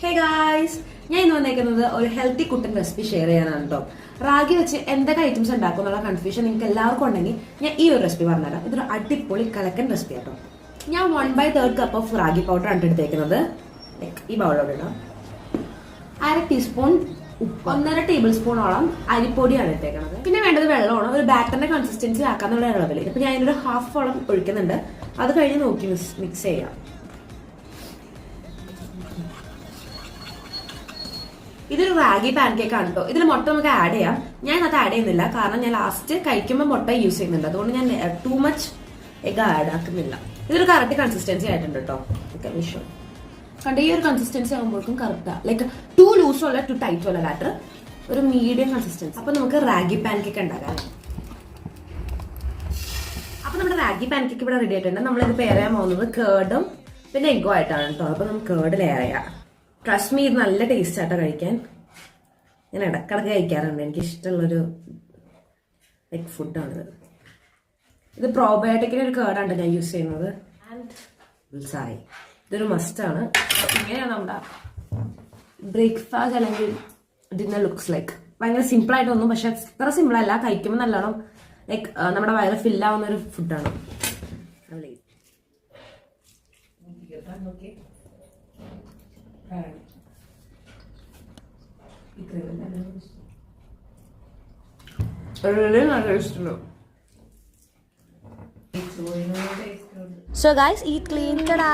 Hey guys, ഞാൻ ഇന്ന് വന്നേക്കുന്നത് ഒരു ഹെൽത്തി കുട്ടൻ റെസിപ്പി ഷെയർ ചെയ്യാനാണ് കേട്ടോ. റാഗി വെച്ച് എന്തൊക്കെ ഐറ്റംസ് ഉണ്ടാക്കും എന്നുള്ള കൺഫ്യൂഷൻ നിങ്ങൾക്ക് എല്ലാവർക്കും ഉണ്ടെങ്കിൽ ഞാൻ ഈ ഒരു റെസിപ്പി പറഞ്ഞുതരാം. ഇതൊരു അടിപൊളി കലക്കൻ റെസിപ്പി ആട്ടോ. ഞാൻ 1/3 കപ്പ് ഓഫ് റാഗി പൗഡർ ആണ് എടുത്തേക്കുന്നത്. ഈ ബൗളോടെ ഇടാം. 1/2 ടീസ്പൂൺ ഉപ്പ്, 1.5 ടേബിൾ സ്പൂണോളം അരിപ്പൊടിയാണ് ഇട്ടേക്കുന്നത്. പിന്നെ വേണ്ടത് വെള്ളമാണ്. ഒരു ബാറ്ററിന്റെ കൺസിസ്റ്റൻസി ആക്കാന്നുള്ള അളവിൽ ഇപ്പൊ ഞാൻ ഇതിനൊരു ഹാഫ് ഓളം ഒഴിക്കുന്നുണ്ട്. അത് കഴിഞ്ഞ് നോക്കി മിക്സ് ചെയ്യാം. ഇതൊരു റാഗി പാൻ കേക്ക് ആണ് കേട്ടോ. ഇതിൽ മുട്ട നമുക്ക് ആഡ് ചെയ്യാം. ഞാൻ അത് ആഡ് ചെയ്യുന്നില്ല, കാരണം ഞാൻ ലാസ്റ്റ് കഴിക്കുമ്പോൾ മുട്ട യൂസ് ചെയ്യുന്നുണ്ട്. അതുകൊണ്ട് ഞാൻ ടൂ മച്ച് എഗ് ആഡ് ആക്കുന്നില്ല. ഇതൊരു കറക്റ്റ് കൺസിസ്റ്റൻസി ആയിട്ടുണ്ട് കേട്ടോ. കണ്ട ഈ ഒരു കൺസിസ്റ്റൻസി ആകുമ്പോഴേക്കും കറക്റ്റാ, ലൈക്ക് ടു ലൂസോ അല്ല ടു ടൈറ്റോ അല്ല, ലാറ്റർ ഒരു മീഡിയം കൺസിസ്റ്റൻസി. അപ്പൊ നമുക്ക് റാഗി പാൻ കേക്ക് ഉണ്ടാക്കാം. അപ്പൊ നമ്മുടെ റാഗി പാൻ കേക്ക് ഇവിടെ റെഡി ആയിട്ടുണ്ട്. നമ്മളിത് പെയർ ചെയ്യാൻ പോകുന്നത് കേർഡും പിന്നെ എഗ്ഗും ആയിട്ടാണ് കേട്ടോ. അപ്പൊ നമുക്ക് കേർഡ് ലെയർ ചെയ്യാം. ട്രസ്റ്റ് മീ, ഇത് നല്ല ടേസ്റ്റ് ആട്ടോ കഴിക്കാൻ. ഞാൻ ഇടക്കിടക്ക് കഴിക്കാറുണ്ട്. എനിക്ക് ഇഷ്ടമുള്ളൊരു ലൈക്ക് ഫുഡാണിത്. ഇത് പ്രോബയോട്ടിക്കിന് ഒരു കേർഡാണ് ഞാൻ യൂസ് ചെയ്യുന്നത്. ആൻഡ് സായി, ഇതൊരു മസ്റ്റാണ്. ഇങ്ങനെയാണ് നമ്മുടെ ബ്രേക്ക്ഫാസ്റ്റ് അല്ലെങ്കിൽ ഡിന്നർ ലുക്സ് ലൈക്ക്. ഭയങ്കര സിമ്പിൾ ആയിട്ടൊന്നും, പക്ഷെ അത്ര സിമ്പിൾ അല്ല. കഴിക്കുമ്പോൾ നല്ലോണം ലൈക്ക് നമ്മുടെ വയറ് ഫില്ലാവുന്ന ഒരു ഫുഡാണ്. So guys, eat clean. Ta-da!